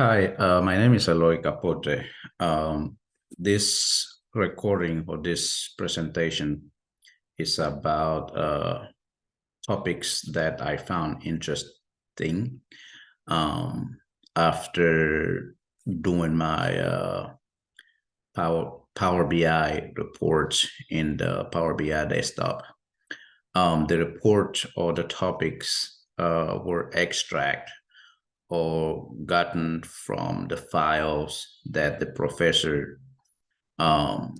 Hi, my name is Eloy Kapote. This recording or this presentation is about topics that I found interesting um, after doing my Power BI reports in the Power BI desktop. The report or the topics were extract or gotten from the files that the professor um,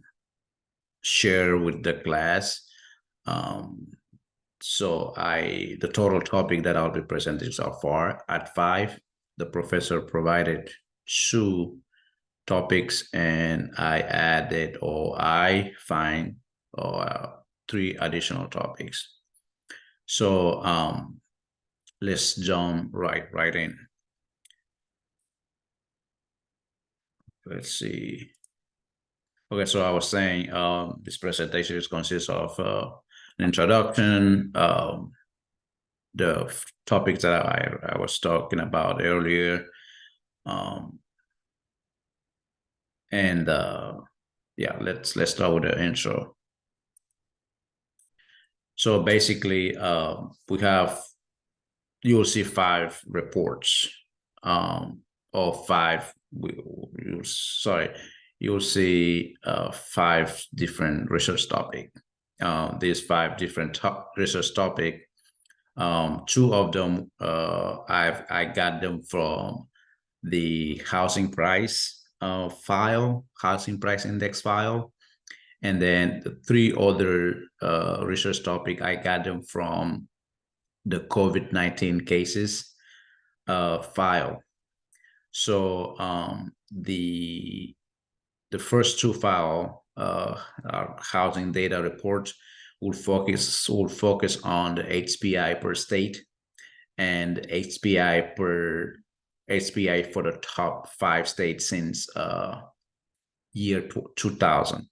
share with the class. Um, the total topic that I'll be presenting so far at 5, the professor provided 2 topics and I find or 3 additional topics. So let's jump right in. Let's see. Okay, so I was saying this presentation consists of an introduction, the topics that I was talking about earlier, and yeah, let's start with the intro. So basically, you'll see 5 reports, or 5. You'll see 5 different research topics. These 5 different research topics. 2 of them I got them from the housing price housing price index file, and then the 3 other research topic I got them from the COVID-19 cases file. So the first 2 file, our housing data report, will focus on the HPI per state and HPI for the top 5 states since year 2000.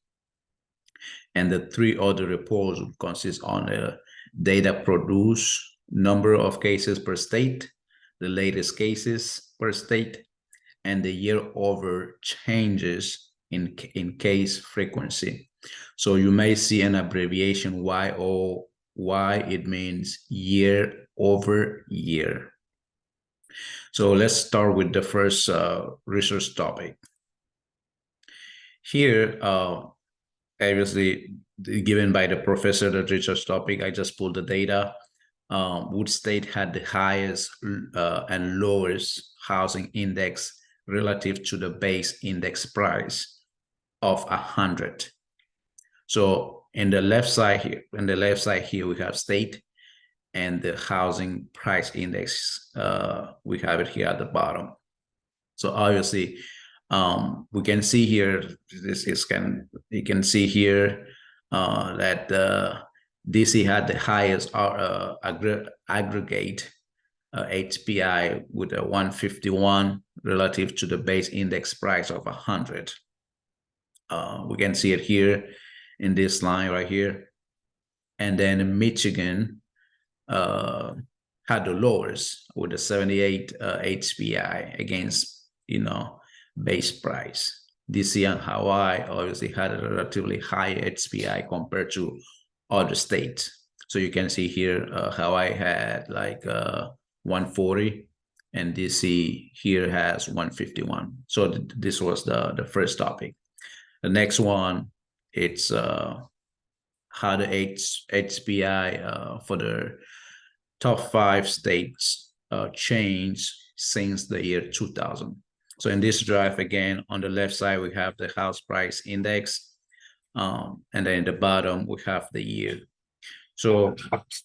And the 3 other reports will consist on the data produced, number of cases per state, the latest cases per state, and the year-over changes in case frequency. So you may see an abbreviation YOY. It means year over year. So let's start with the first research topic. Here, obviously given by the professor, the research topic, I just pulled the data. Which state had the highest and lowest housing index relative to the base index price of 100. So in the left side here, we have state, and the housing price index, we have it here at the bottom. So obviously, we can see here, you can see here that DC had the highest aggregate HPI with a 151 relative to the base index price of 100. We can see it here in this line right here. And then Michigan had the lowest with a 78 HPI against, base price. DC and Hawaii obviously had a relatively high HPI compared to other states. So you can see here, Hawaii had like 140, and DC here has 151. So this was the first topic. The next one, it's how the HPI for the top 5 states changed since the year 2000. So in this graph, again, on the left side, we have the house price index. And then in the bottom, we have the year. So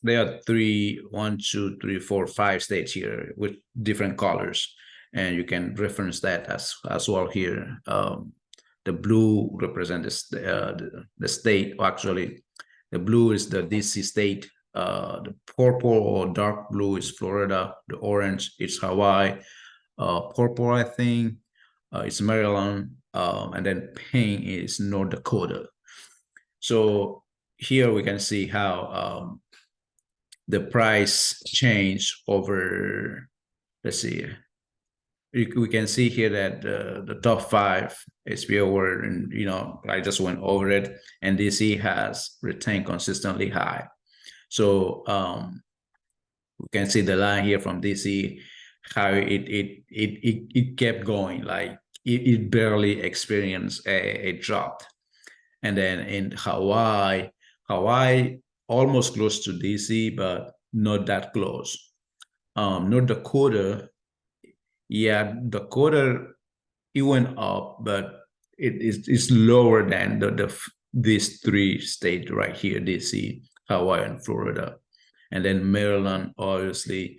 there are 5 states here with different colors. And you can reference that as well here. The blue represents the state. Actually, the blue is the DC state. The purple or dark blue is Florida. The orange is Hawaii. Purple, I think, is Maryland. And then pink is North Dakota. So here we can see how the price changed over, let's see, we can see here that the top 5 HPO were, and I just went over it, and DC has retained consistently high. So we can see the line here from DC, how it kept going, like it barely experienced a drop. And then in Hawaii almost close to DC, but not that close. North Dakota, yeah, Dakota, it went up, but it's lower than these 3 states right here, DC, Hawaii, and Florida. And then Maryland obviously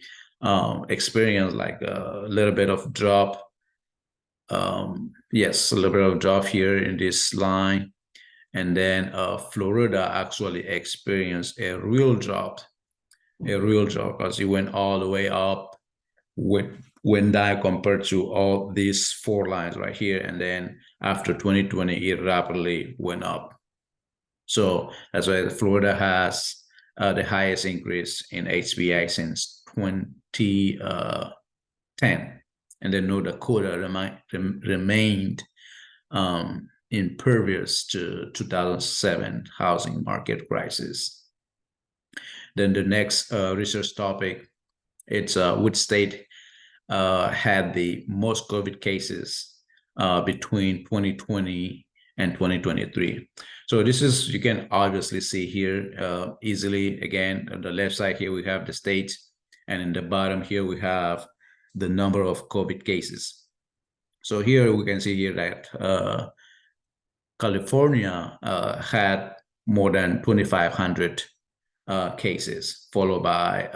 experienced like a little bit of drop. Yes, a little bit of drop here in this line. And then Florida actually experienced a real drop because it went all the way up, went down compared to all these 4 lines right here. And then after 2020, it rapidly went up. So that's why Florida has the highest increase in HPI since 2010. And then North Dakota remained impervious to 2007 housing market crisis. Then the next research topic, it's which state had the most COVID cases between 2020 and 2023. So this is, you can obviously see here easily. Again, on the left side here, we have the states, and in the bottom here, we have the number of COVID cases. So here we can see here that California had more than 2,500 cases, followed by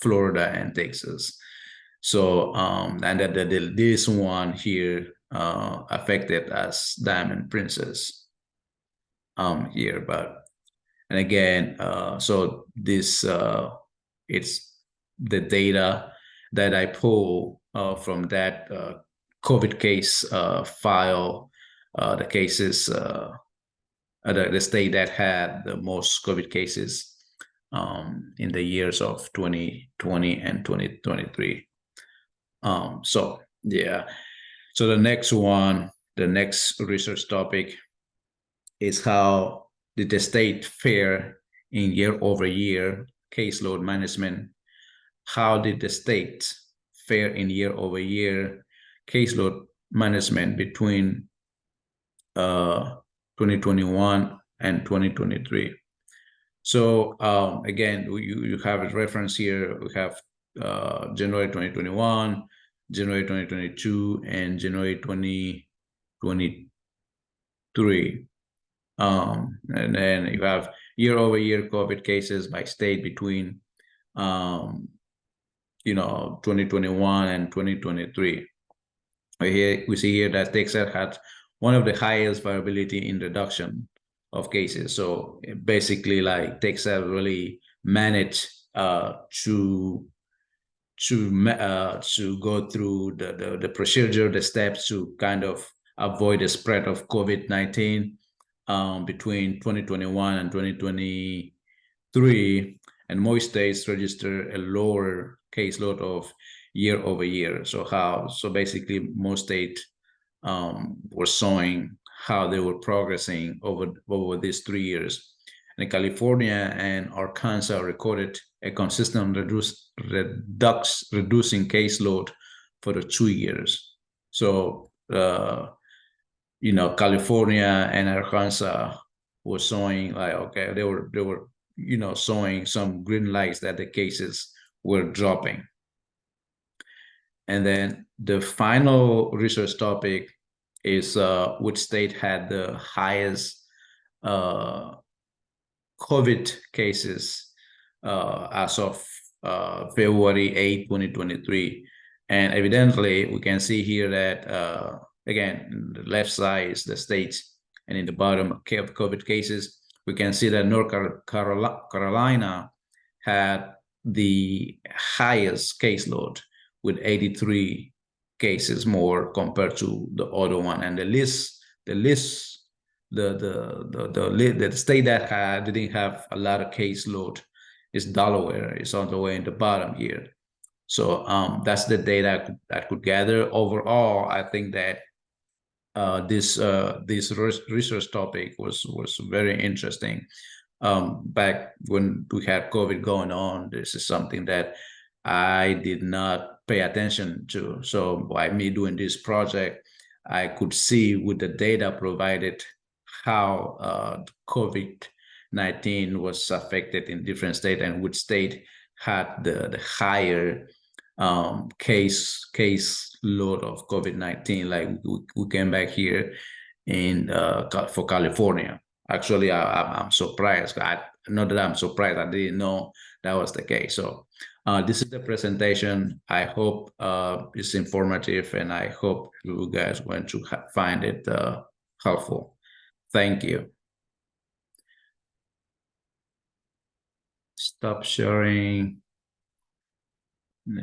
Florida and Texas. So, and that this one here affected as Diamond Princess here, and again, so this it's the data that I pull from that COVID case file, the cases, the state that had the most COVID cases in the years of 2020 and 2023. So yeah, so the next research topic is how did the state fare in year-over-year caseload management? How did the state fare in year-over-year caseload management between 2021 and 2023? So again, you have a reference here. We have January 2021, January 2022, and January 2023. And then you have year-over-year COVID cases by state between 2021 and 2023. We see here that Texas had one of the highest variability in reduction of cases. So basically, like, Texas really managed to go through the procedure, the steps to kind of avoid the spread of COVID-19 between 2021 and 2023, and most states register a lower caseload of year-over-year. So basically, most states were showing how they were progressing over these 3 years. And California and Arkansas recorded a consistent reducing caseload for the 2 years. So California and Arkansas were showing, like, okay, they were showing some green lights that the cases were dropping. And then the final research topic is which state had the highest COVID cases as of February 8, 2023. And evidently, we can see here that, again, the left side is the states, and in the bottom, COVID cases, we can see that North Carolina had the highest caseload with 83 cases more compared to the other one. And the state that didn't have a lot of caseload is Delaware. It's all the way in the bottom here. So that's the data I could gather. Overall, I think that this research topic was very interesting. Back when we had COVID going on, this is something that I did not pay attention to. So by me doing this project, I could see with the data provided how COVID-19 was affected in different states and which state had the higher case load of COVID-19. Like we came back here in for California. Actually, I'm surprised. Not that I'm surprised. I didn't know that was the case. So this is the presentation. I hope it's informative, and I hope you guys going to find it helpful. Thank you. Stop sharing.